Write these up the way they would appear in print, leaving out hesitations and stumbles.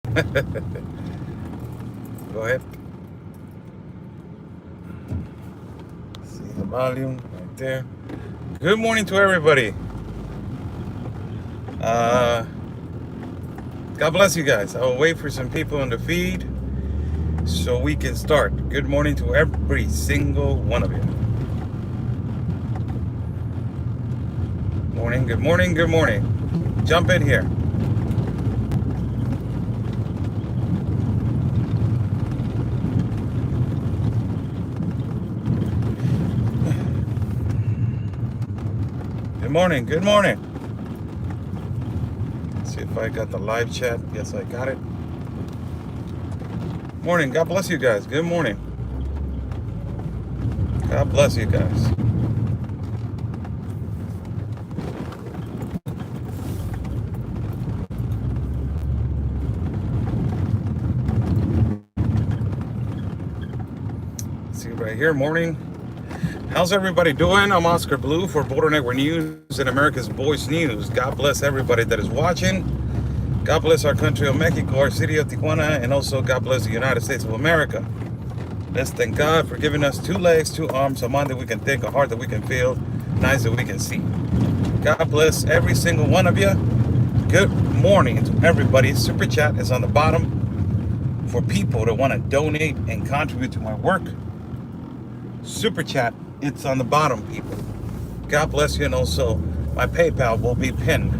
Go ahead. See the volume right there. Good morning to everybody. Uh, God bless you guys. I'll wait for some people on the feed so we can start. Good morning to every single one of you. Morning, good morning, good morning. Jump in here. Good morning, good morning. Let's see if I got the live chat. Yes, I got it. Morning, God bless you guys. Good morning. God bless you guys. See right here, morning. How's everybody doing? I'm Oscar Blue for Border Network News and America's Voice News. God bless everybody that is watching. God bless our country of Mexico, our city of Tijuana, and also God bless the United States of America. Let's thank God for giving us 2 legs, 2 arms, a mind that we can think, a heart that we can feel, eyes that we can see. God bless every single one of you. Good morning to everybody. Super Chat is on the bottom for people that want to donate and contribute to my work. Super Chat, it's on the bottom, people. God bless you, and also my PayPal will be pinned.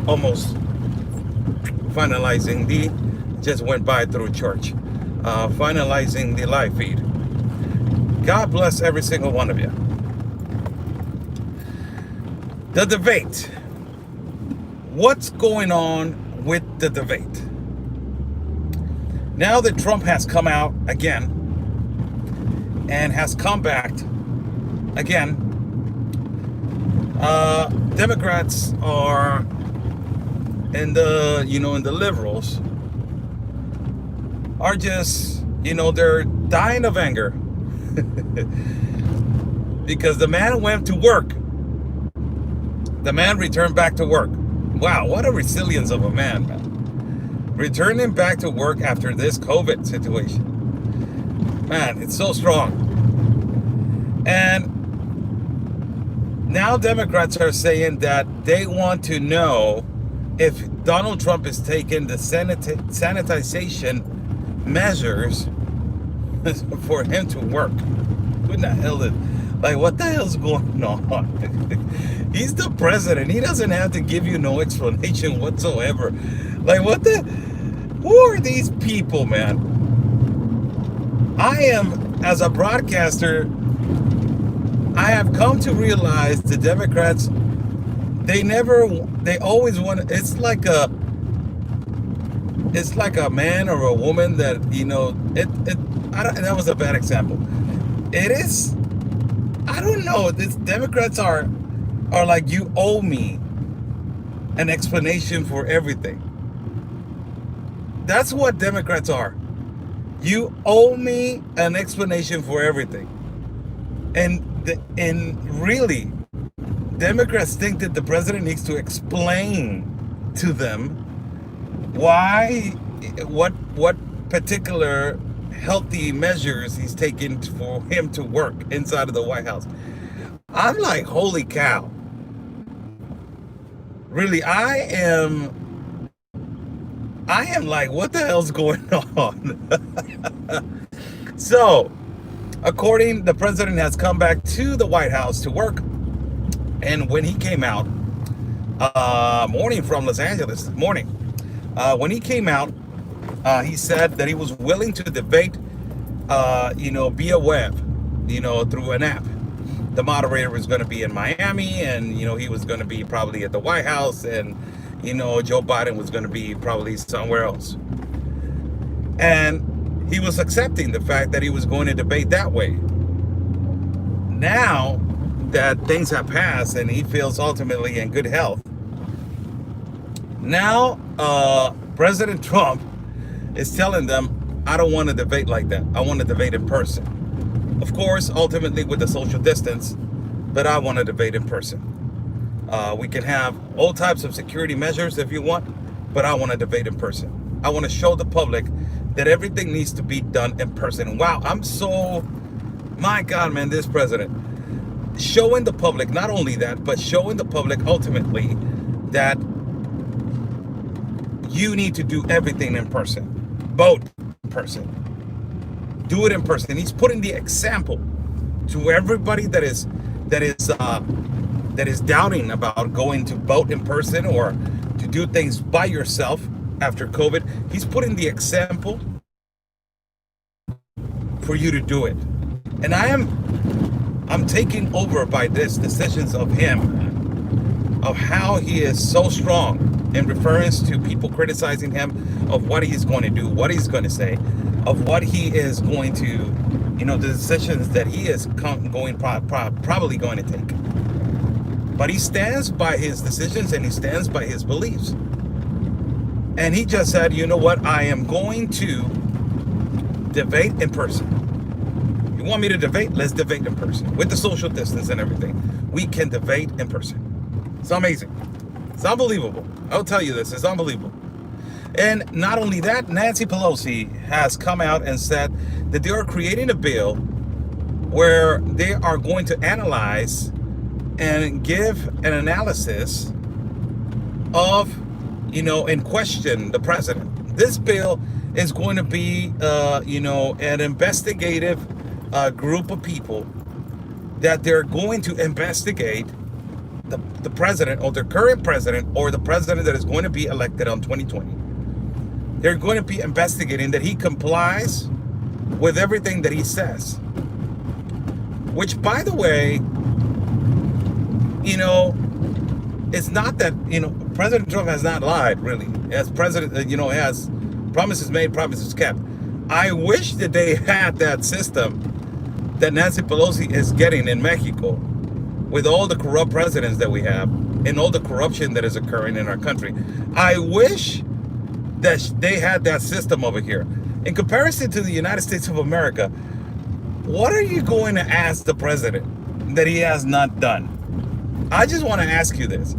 Almost finalizing just went by through church. Finalizing the live feed. God bless every single one of you. The debate. What's going on with the debate? Now that Trump has come out again and has come back again, Democrats are in the liberals are just, they're dying of anger because the man went to work. The man returned back to work. Wow, what a resilience of a man. Returning back to work after this COVID situation. Man, it's so strong. And now Democrats are saying that they want to know if Donald Trump is taking the sanitization measures for him to work. What the hell what the hell's going on? He's the president. He doesn't have to give you no explanation whatsoever. Who are these people, man? I am, as a broadcaster, I have come to realize the Democrats, they always want, it's like a man or a woman that, that was a bad example. It is, I don't know, these Democrats are like, you owe me an explanation for everything. That's what Democrats are. You owe me an explanation for everything. And really, Democrats think that the president needs to explain to them what particular healthy measures he's taking for him to work inside of the White House. I'm like, holy cow. Really, I am like, what the hell's going on? So, the president has come back to the White House to work. And when he came out, morning from Los Angeles, morning, when he came out, he said that he was willing to debate, via web, through an app. The moderator was going to be in Miami, and, he was going to be probably at the White House, and, Joe Biden was going to be probably somewhere else. And he was accepting the fact that he was going to debate that way. Now that things have passed and he feels ultimately in good health, now President Trump is telling them, I don't want to debate like that. I want to debate in person. Of course, ultimately with the social distance, but I want to debate in person. We can have all types of security measures if you want, but I want to debate in person. I want to show the public that everything needs to be done in person. Wow, I'm so, my God, man, this president, showing the public, not only that, but showing the public ultimately that you need to do everything in person. Vote in person. Do it in person. He's putting the example to everybody that is doubting about going to vote in person or to do things by yourself after COVID. He's putting the example for you to do it. And I'm taken over by this decisions of him, of how he is so strong in reference to people criticizing him, of what he's going to do, what he's going to say, of what he is going to, you know, the decisions that he is probably going to take. But he stands by his decisions and he stands by his beliefs. And he just said, you know what, I am going to debate in person. You want me to debate? Let's debate in person. With the social distance and everything, we can debate in person. It's amazing. It's unbelievable. I'll tell you this, it's unbelievable. And not only that, Nancy Pelosi has come out and said that they are creating a bill where they are going to analyze and give an analysis of, you know, and question the president. This bill is going to be, you know, an investigative group of people that they're going to investigate the president or the current president or the president that is going to be elected on 2020. They're going to be investigating that he complies with everything that he says. Which, by the way, you know, it's not that, you know, President Trump has not lied, really. As president, you know, has promises made, promises kept. I wish that they had that system that Nancy Pelosi is getting in Mexico with all the corrupt presidents that we have and all the corruption that is occurring in our country. I wish that they had that system over here. In comparison to the United States of America, what are you going to ask the president that he has not done? I just want to ask you this.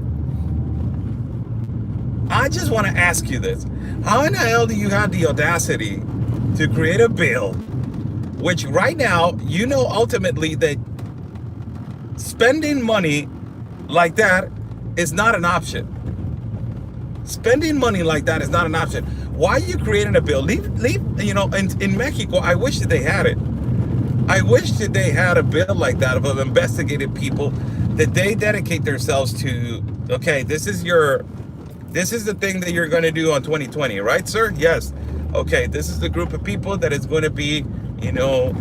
How in the hell do you have the audacity to create a bill, which right now, you know, ultimately that spending money like that is not an option. Spending money like that is not an option. Why are you creating a bill? Leave, you know, in Mexico, I wish that they had it. I wish that they had a bill like that of investigated people that they dedicate themselves to. Okay, this is the thing that you're going to do on 2020, right, sir? Yes. Okay, this is the group of people that is going to be, you know,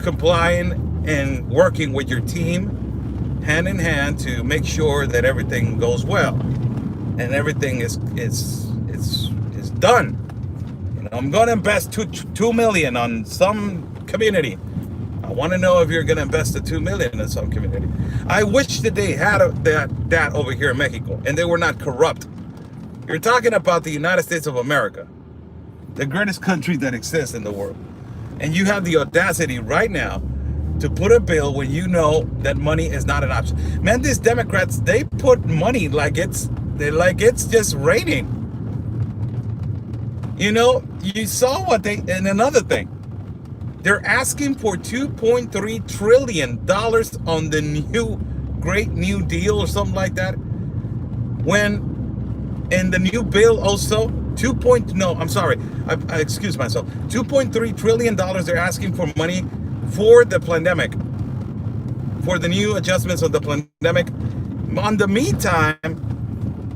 complying and working with your team hand in hand to make sure that everything goes well and everything is done. You know, I'm going to invest $2 million on some community. I want to know if you're going to invest the $2 million in some community. I wish that they had that over here in Mexico and they were not corrupt. You're talking about the United States of America, the greatest country that exists in the world. And you have the audacity right now to put a bill when you know that money is not an option. Man, these Democrats, they put money like it's just raining. You know, you saw what and another thing, they're asking for $2.3 trillion on the new Great New Deal or something like that. When in the new bill also, I excuse myself, $2.3 trillion they're asking for money for the pandemic, for the new adjustments of the pandemic. On the meantime,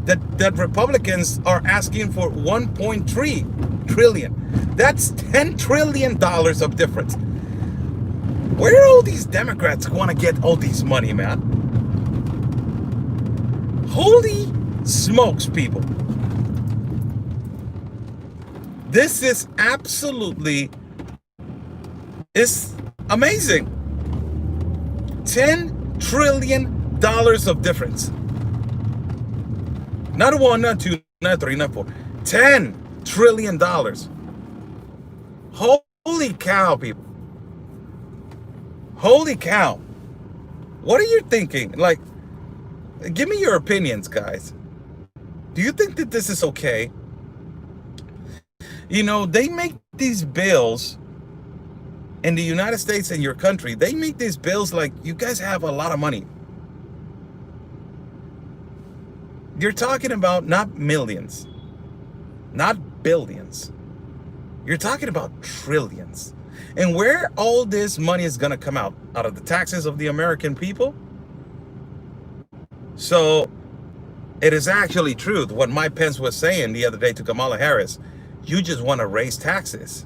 that Republicans are asking for $1.3 trillion. That's $10 trillion of difference. Where are all these Democrats want to get all these money, man? Holy smokes, people. This is absolutely, it's amazing. $10 trillion of difference. Not one, not two, not three, not four. $10 trillion. Holy cow, people. Holy cow. What are you thinking? Like, give me your opinions, guys. Do you think that this is okay? You know, they make these bills in the United States and your country. They make these bills like you guys have a lot of money. You're talking about not millions, not billions. You're talking about trillions. And where all this money is going to come out of the taxes of the American people? So it is actually true what Mike Pence was saying the other day to Kamala Harris. You just want to raise taxes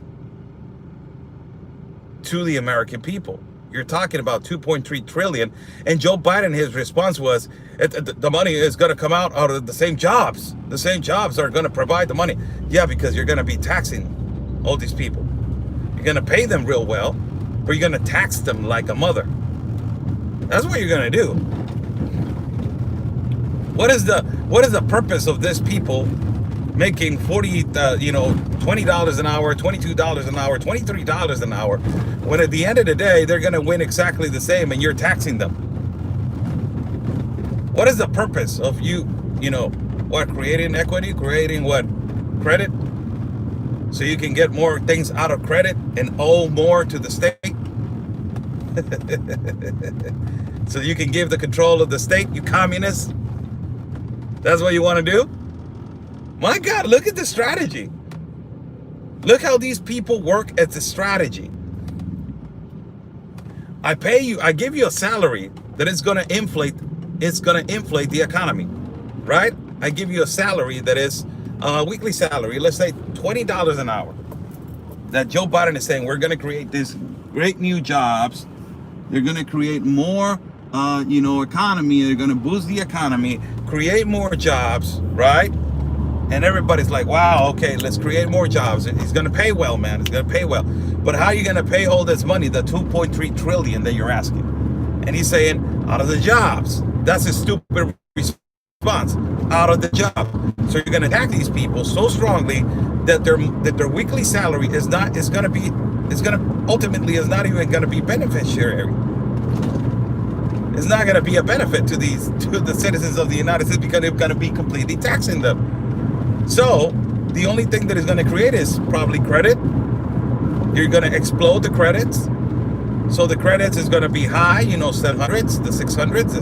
to the American people. You're talking about 2.3 trillion. And Joe Biden, his response was, the money is going to come out of the same jobs. The same jobs are going to provide the money. Yeah, because you're going to be taxing all these people. You're going to pay them real well, but you're going to tax them like a mother. That's what you're going to do. What is the purpose of this people making $20 an hour, $22 an hour, $23 an hour, when at the end of the day they're going to win exactly the same and you're taxing them? What is the purpose of creating equity, creating what? Credit? So you can get more things out of credit and owe more to the state? So you can give the control of the state, you communists? That's what you want to do? My God, look at the strategy. Look how these people work at the strategy. I give you a salary that is going to inflate the economy, right? I give you a salary that is a weekly salary, let's say $20 an hour. That Joe Biden is saying we're going to create these great new jobs. They're going to create more economy. They're going to boost the economy, create more jobs, right? And everybody's like, wow, okay, let's create more jobs. He's going to pay well, man. He's going to pay well. But how are you going to pay all this money, the 2.3 trillion that you're asking? And he's saying, out of the jobs. That's a stupid response. Out of the job. So you're going to attack these people so strongly that their weekly salary is not even going to be beneficiary. It's not going to be a benefit to the citizens of the United States because they're going to be completely taxing them. So the only thing that is going to create is probably credit. You're going to explode the credits. So the credits is going to be high, 700s, the 600s, the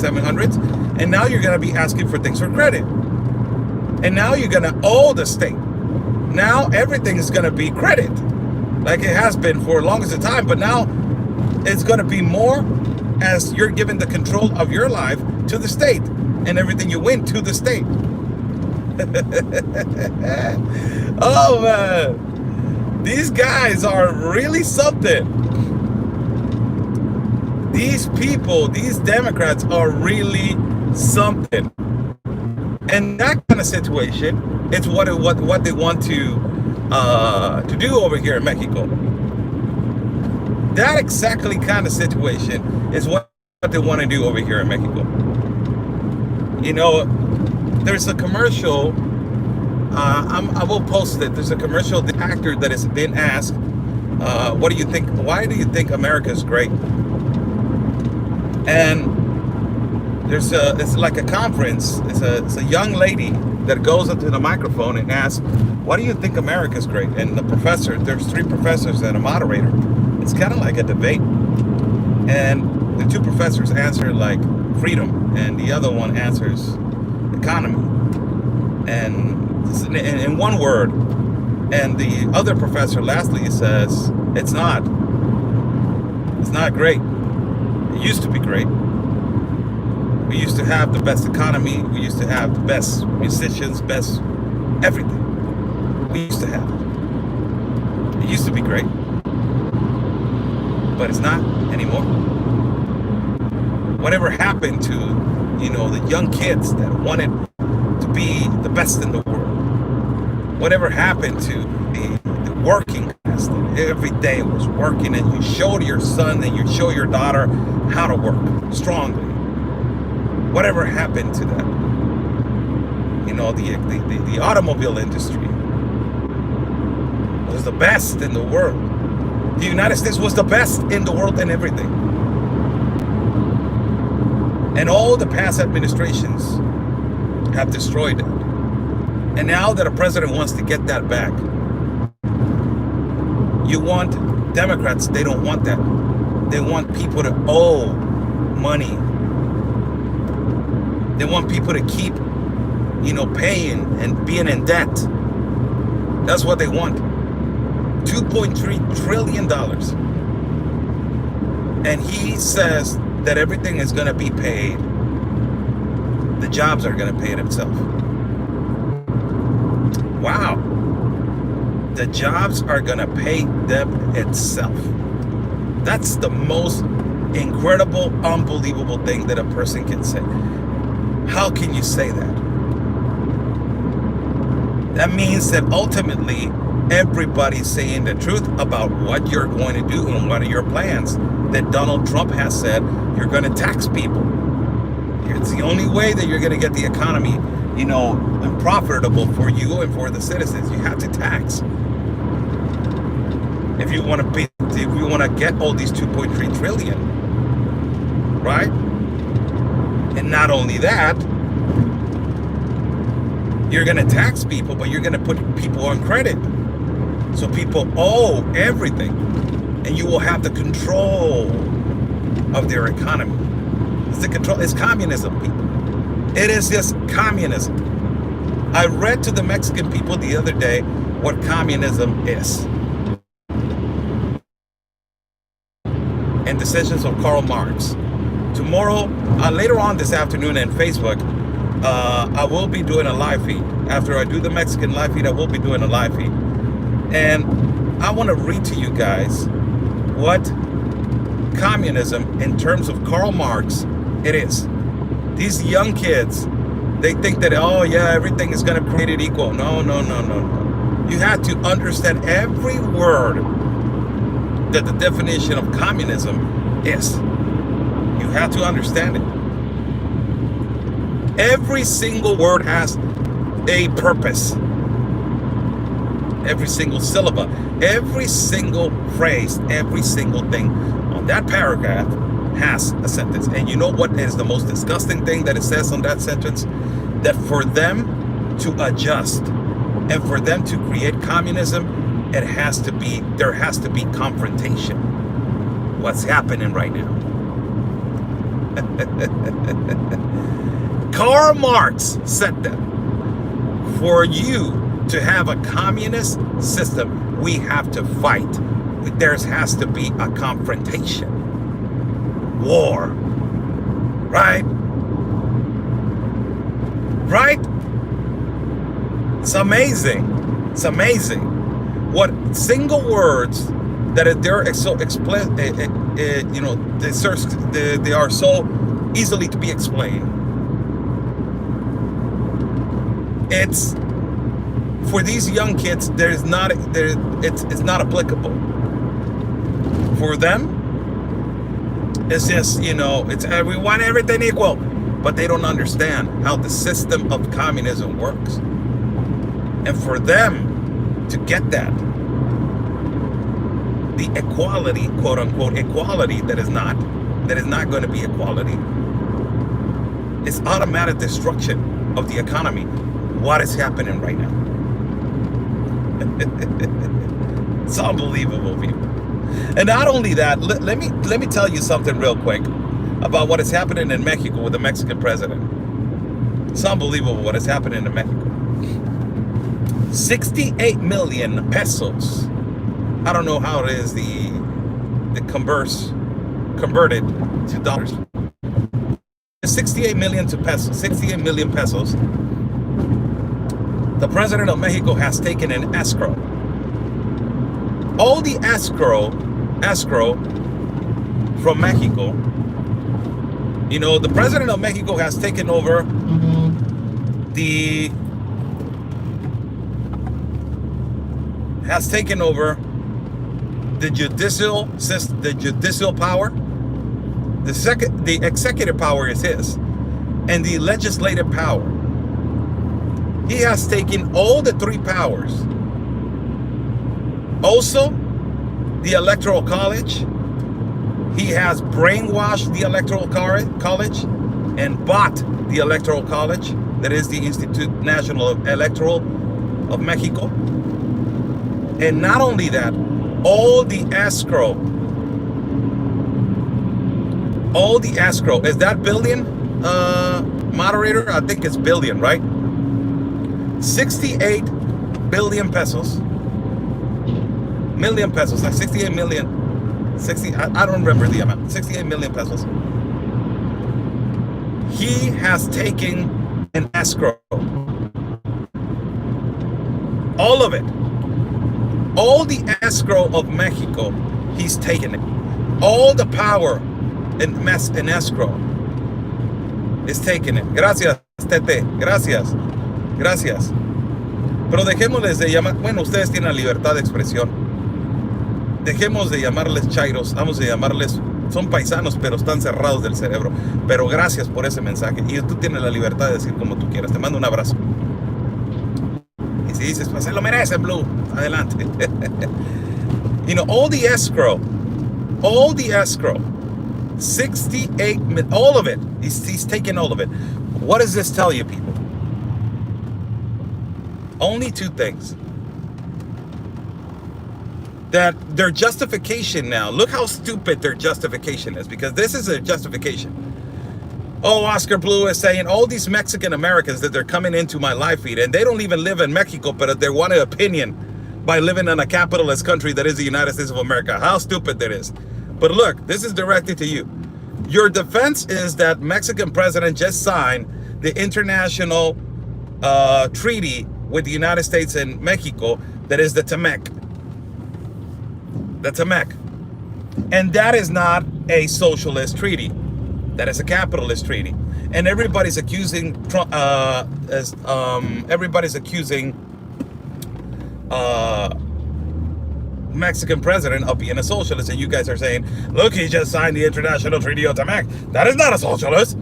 700s. And now you're going to be asking for things for credit. And now you're going to owe the state. Now everything is going to be credit, like it has been for the longest time. But now it's going to be more as you're giving the control of your life to the state and everything you win to the state. Oh man, these guys are really something. These people, these Democrats are really something. And that kind of situation, it's what they want to do over here in Mexico. That exactly kind of situation is what they want to do over here in Mexico. There's a commercial, I will post it. There's a commercial, the actor that has been asked, what do you think, why do you think America is great? And it's like a conference, it's a young lady that goes up to the microphone and asks, why do you think America is great? And there's 3 professors and a moderator. It's kind of like a debate. And the 2 professors answer like freedom, and the other one answers economy, and in one word. And the other professor lastly says it's not great. It used to be great. We used to have the best economy. We used to have the best musicians, best everything. We used to have it. It used to be great, but it's not anymore. Whatever happened to the young kids that wanted to be the best in the world? Whatever happened to the working class that every day was working, and you showed your son and you show your daughter how to work strongly? Whatever happened to that? The automobile industry was the best in the world. The United States was the best in the world in everything. And all the past administrations have destroyed it. And now that a president wants to get that back, you want Democrats, they don't want that. They want people to owe money. They want people to keep, paying and being in debt. That's what they want. $2.3 trillion. And he says that everything is going to be paid. The jobs are going to pay it themselves. Wow. The jobs are going to pay them itself. That's the most incredible, unbelievable thing that a person can say. How can you say that? That means that ultimately everybody's saying the truth about what you're going to do and what are your plans. That Donald Trump has said you're going to tax people. It's the only way that you're going to get the economy, profitable for you and for the citizens. You have to tax. If you want to get all these 2.3 trillion, right? And not only that, you're going to tax people, but you're going to put people on credit. So people owe everything, and you will have the control of their economy. It's communism, people. It is just communism. I read to the Mexican people the other day what communism is. And Decisions of Karl Marx. Tomorrow, later on this afternoon in Facebook, I will be doing a live feed. After I do the Mexican live feed, I will be doing a live feed. And I want to read to you guys what communism, in terms of Karl Marx, it is. These young kids, they think that, everything is going to create it equal. No. You have to understand every word that the definition of communism is. You have to understand it. Every single word has a purpose. Every single syllable, every single phrase, every single thing on that paragraph has a sentence. And you know what is the most disgusting thing that it says on that sentence? That for them to adjust and for them to create communism, there has to be confrontation. What's happening right now? Karl Marx said that for you to have a communist system, we have to fight. There has to be a confrontation. War. Right? Right? It's amazing. It's amazing. What single words that they're so explicit, they are so easily to be explained. It's for these young kids. It's not applicable. For them, it's just it's we want everything equal, but they don't understand how the system of communism works. And for them to get that, the equality, quote unquote equality, that is not going to be equality. It's automatic destruction of the economy. What is happening right now? It's unbelievable, people. And not only that, let me tell you something real quick about what is happening in Mexico with the Mexican president. It's unbelievable what is happening in Mexico. 68 million pesos. I don't know how it is the converted to dollars. 68 million to pesos. 68 million pesos. The president of Mexico has taken an escrow. All the escrow from Mexico. The president of Mexico has taken over the judicial system, the judicial power. The executive power is his, and the legislative power. He has taken all the three powers. Also, the Electoral College. He has brainwashed the Electoral College and bought the Electoral College. that is the Institute National Electoral of Mexico. And not only that, all the escrow, is that billion, moderator? I think it's billion, right? 68 billion pesos. Million pesos, like 68 million. I don't remember the amount. 68 million pesos. He has taken an escrow. All of it. All the escrow of Mexico, he's taken it. All the power in escrow is taking it. Gracias, Tete. Gracias. Gracias. Pero dejémosles de llamar. Bueno, ustedes tienen la libertad de expresión. Dejemos de llamarles chairos. Vamos a llamarles. Son paisanos, pero están cerrados del cerebro. Pero gracias por ese mensaje. Y tú tienes la libertad de decir como tú quieras. Te mando un abrazo. Y si dices, pues se lo merecen, Blue. Adelante. You know, all the escrow, 68, all of it. He's taken all of it. What does this tell you, people? Only two things. That their justification now, look how stupid their justification is, because this is a justification. Oh, Oscar Blue is saying all these Mexican Americans that they're coming into my live feed and they don't even live in Mexico, but they want an opinion by living in a capitalist country that is the United States of America. How stupid that is. But look, this is directed to you. Your defense is that Mexican president just signed the international treaty with the United States and Mexico, that is the TEMEC. The TEMEC. And that is not a socialist treaty. That is a capitalist treaty. And everybody's accusing Mexican president of being a socialist, and you guys are saying, look, he just signed the international treaty of TEMEC. That is not a socialist.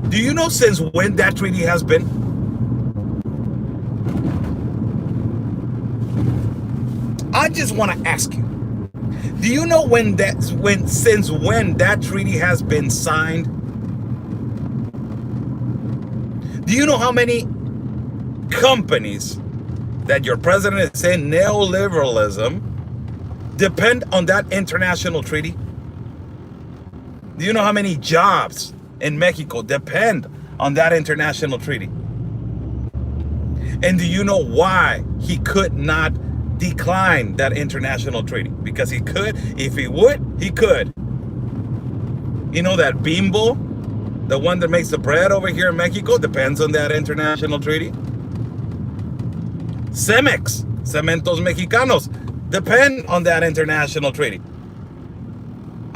Do you know since when that treaty has been? I just want to ask you, do you know since when that treaty has been signed? Do you know how many companies that your president is saying neoliberalism depend on that international treaty? Do you know how many jobs in Mexico depend on that international treaty? And do you know why he could not decline that international treaty? Because he could. If he would, he could. You know that Bimbo, the one that makes the bread over here in Mexico, depends on that international treaty. Cemex, Cementos Mexicanos, depend on that international treaty.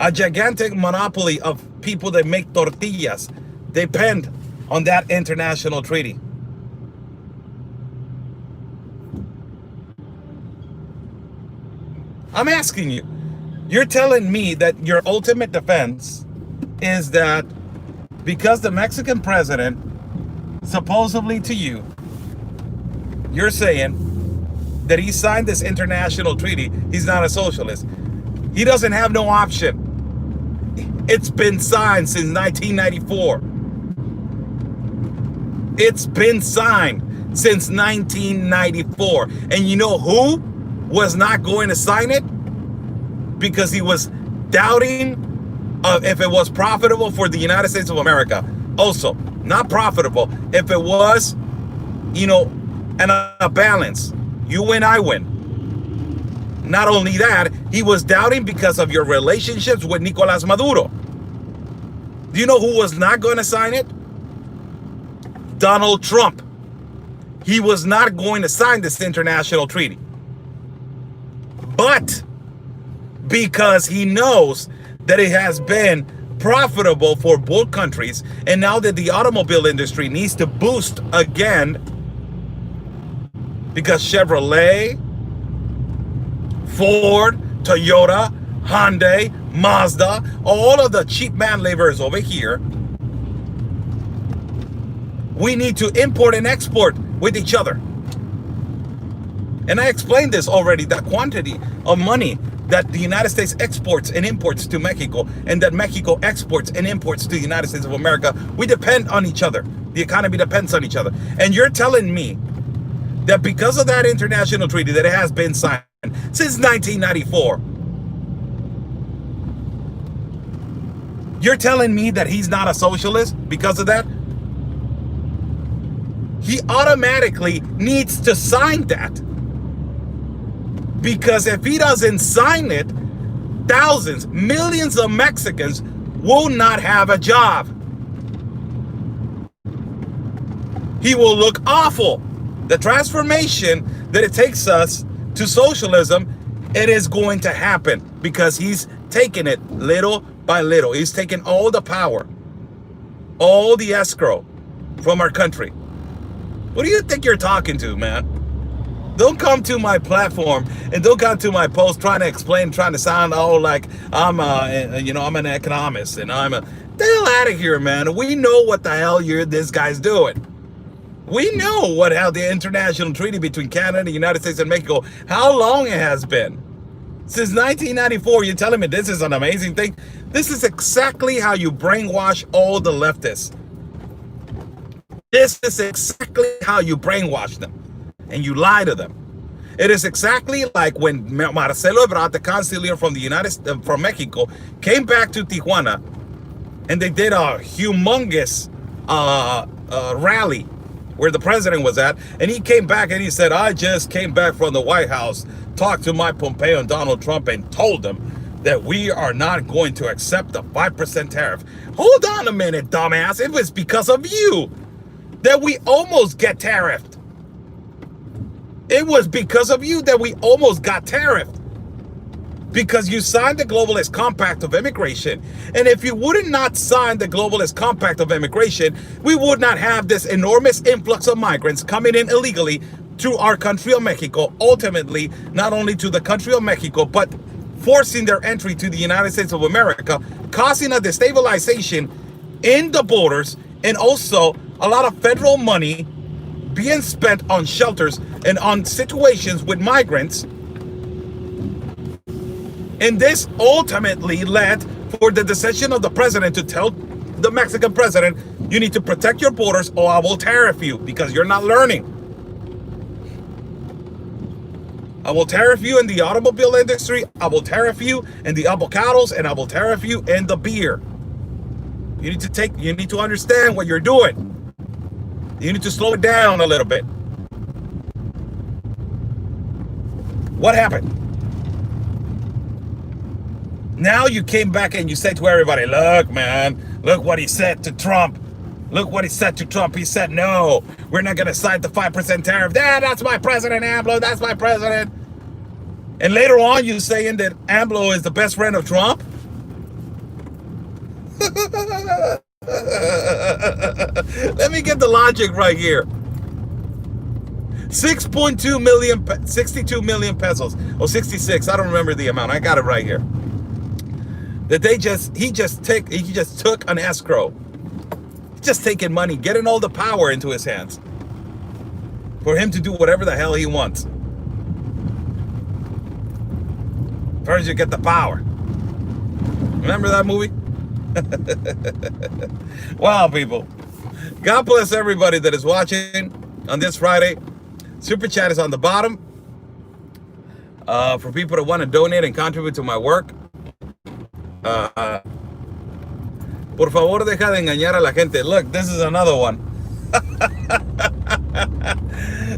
A gigantic monopoly of people that make tortillas depend on that international treaty. I'm asking you, you're telling me that your ultimate defense is that because the Mexican president, supposedly to you, you're saying that he signed this international treaty, he's not a socialist. He doesn't have no option. It's been signed since 1994. It's been signed since 1994. And you know who was not going to sign it? Because he was doubting if it was profitable for the United States of America. Also, not profitable if it was, you know, a balance. You win, I win. Not only that, he was doubting because of your relationships with Nicolás Maduro. Do you know who was not going to sign it? Donald Trump. He was not going to sign this international treaty. But because he knows that it has been profitable for both countries, and now that the automobile industry needs to boost again, because Chevrolet, Ford, Toyota, Hyundai, Mazda, all of the cheap man laborers over here, we need to import and export with each other. And I explained this already, that quantity of money that the United States exports and imports to Mexico, and that Mexico exports and imports to the United States of America. We depend on each other. The economy depends on each other. And you're telling me that because of that international treaty that has been signed since 1994, you're telling me that he's not a socialist because of that? He automatically needs to sign that. Because if he doesn't sign it, thousands, millions of Mexicans will not have a job. He will look awful. The transformation that it takes us to socialism, it is going to happen because he's taking it little by little. He's taking all the power, all the escrow from our country. What do you think you're talking to, man? Don't come to my platform and don't come to my post trying to explain, trying to sound all like I'm I'm an economist and I'm a... The hell out of here, man. We know what the hell this guy's doing. We know how the international treaty between Canada, the United States, and Mexico, how long it has been. Since 1994, you're telling me this is an amazing thing? This is exactly how you brainwash all the leftists. This is exactly how you brainwash them. And you lie to them. It is exactly like when Marcelo Ebrard, the canciller from Mexico, came back to Tijuana, and they did a humongous rally where the president was at, and he came back and he said, "I just came back from the White House, talked to Mike Pompeo and Donald Trump, and told them that we are not going to accept the 5% tariff." Hold on a minute, dumbass. It was because of you that we almost get tariffed. It was because of you that we almost got tariffed. Because you signed the Globalist Compact of Immigration. And if you would not sign the Globalist Compact of Immigration, we would not have this enormous influx of migrants coming in illegally to our country of Mexico. Ultimately, not only to the country of Mexico, but forcing their entry to the United States of America, causing a destabilization in the borders, and also a lot of federal money being spent on shelters and on situations with migrants. And this ultimately led for the decision of the president to tell the Mexican president, you need to protect your borders or I will tariff you because you're not learning. I will tariff you in the automobile industry. I will tariff you in the avocados, and I will tariff you in the beer. You need to understand what you're doing. You need to slow it down a little bit. What happened? Now you came back and you said to everybody, look, man, look what he said to Trump. Look what he said to Trump. He said, no, we're not going to sign the 5% tariff. That's my president, AMLO. That's my president. And later on, you saying that AMLO is the best friend of Trump? Let me get the logic right here. 6.2 million, 62 million pesos, or 66. I don't remember the amount. I got it right here. That he just took an escrow. Just taking money, getting all the power into his hands for him to do whatever the hell he wants. First you get the power. Remember that movie? Wow, people. God bless everybody that is watching on this Friday. Super Chat is on the bottom. For people that want to donate and contribute to my work. Por favor, deja de engañar a la gente. Look, this is another one.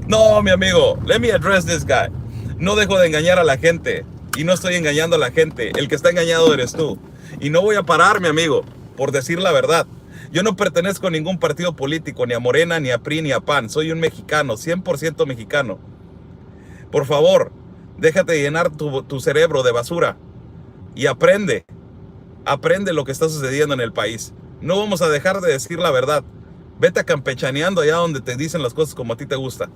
No, mi amigo. Let me address this guy. No dejo de engañar a la gente. Y no estoy engañando a la gente. El que está engañado eres tú. Y no voy a parar, mi amigo, por decir la verdad. Yo no pertenezco a ningún partido político, ni a Morena, ni a PRI, ni a PAN. Soy un mexicano, 100% mexicano. Por favor, déjate llenar tu cerebro de basura. Y aprende. Aprende lo que está sucediendo en el país. No vamos a dejar de decir la verdad. Vete campechaneando allá donde te dicen las cosas como a ti te gusta.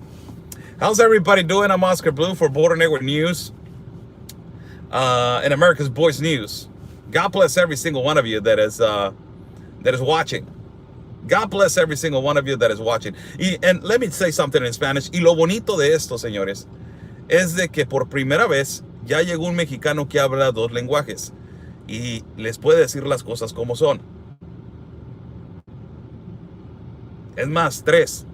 How's everybody doing? I'm Oscar Blue for Border Network News and America's Voice News. God bless every single one of you that is watching. God bless every single one of you that is watching. And let me say something in Spanish. Y lo bonito de esto, señores, es de que por primera vez Ya llegó un mexicano que habla dos lenguajes y les puede decir las cosas como son. Es más, tres.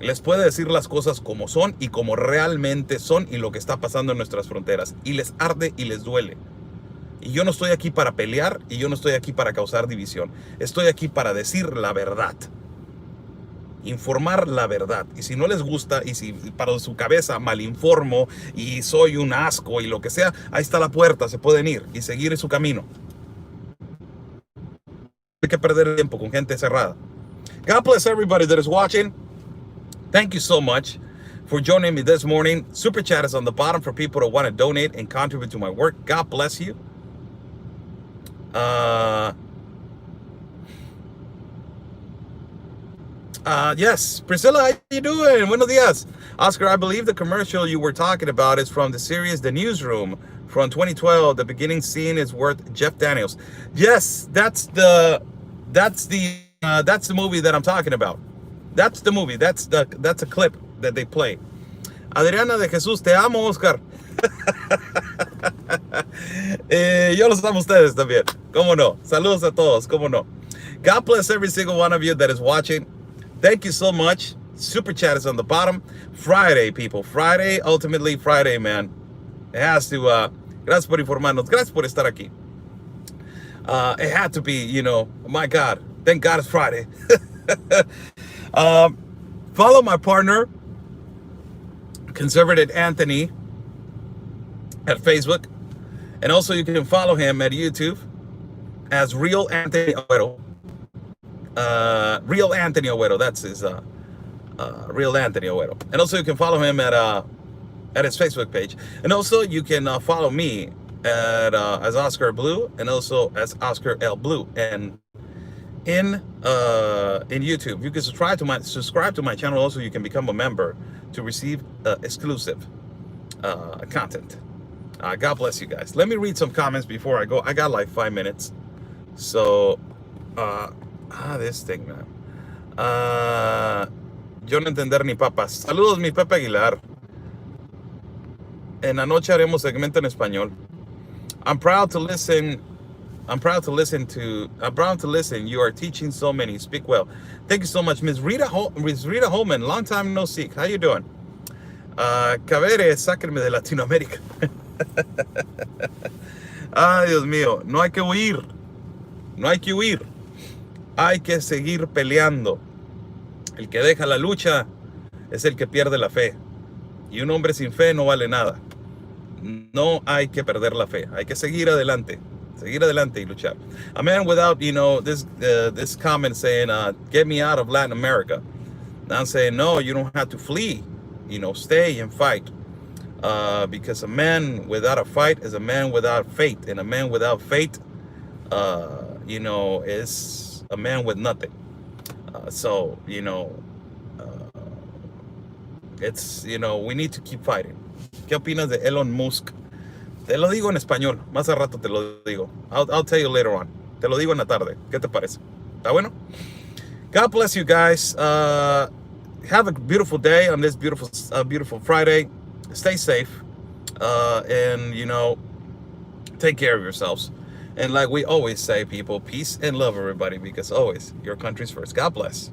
Les puede decir las cosas como son y como realmente son y lo que está pasando en nuestras fronteras. Y les arde y les duele. Y yo no estoy aquí para pelear y yo no estoy aquí para causar división. Estoy aquí para decir la verdad. Informar la verdad. Y si no les gusta y si para su cabeza malinformo y soy un asco y lo que sea, ahí está la puerta, se pueden ir y seguir su camino. Hay que perder tiempo con gente cerrada. God bless everybody that is watching. Thank you so much for joining me this morning. Super Chat is on the bottom for people that want to donate and contribute to my work. God bless you. Yes, Priscilla, how you doing? Buenos dias. Oscar, I believe the commercial you were talking about is from the series The Newsroom from 2012. The beginning scene is worth Jeff Daniels. Yes, that's the movie that I'm talking about. That's the movie. That's a clip that they play. Adriana de Jesús, te amo, Oscar. Yo los amo a ustedes también. ¿Cómo no? Saludos a todos. ¿Cómo no? God bless every single one of you that is watching. Thank you so much. Super Chat is on the bottom. Friday, people. Friday, ultimately Friday, man. It has to, gracias por informarnos. Gracias por estar aquí. It had to be, you know, my God. Thank God it's Friday. Follow my partner, Conservative Anthony, at Facebook. And also you can follow him at YouTube as Real Anthony Oero. Real Anthony Oero, that's his Real Anthony Oero. And also you can follow him at his Facebook page. And also you can follow me at as Oscar Blue and also as Oscar L Blue. And in YouTube, you can subscribe to my channel. Also, you can become a member to receive exclusive content. God bless you guys. Let me read some comments before I go. I got like 5 minutes. So, this thing, man. Yo no entender ni papas. Saludos, mi Pepe Aguilar. En la noche haremos segmento en español. I'm proud to listen. You are teaching so many. Speak well. Thank you so much, Miss Rita Holman. Long time no see. How you doing? Cabere, sáquenme de Latinoamérica. Ay, Dios mío. No hay que huir. No hay que huir. Hay que seguir peleando. El que deja la lucha es el que pierde la fe. Y un hombre sin fe no vale nada. No hay que perder la fe. Hay que seguir adelante. Seguir adelante y luchar. A man without, this comment saying, get me out of Latin America. I'm saying, no, you don't have to flee. Stay and fight. Because a man without a fight is a man without faith. And a man without faith, is a man with nothing. It's, we need to keep fighting. ¿Qué opinas de Elon Musk? Te lo digo en español. Más a rato te lo digo. I'll tell you later on. Te lo digo en la tarde. ¿Qué te parece? ¿Está bueno? God bless you guys. Have a beautiful day on this beautiful Friday. Stay safe. And, take care of yourselves. And like we always say, people, peace and love, everybody, because always your country's first. God bless.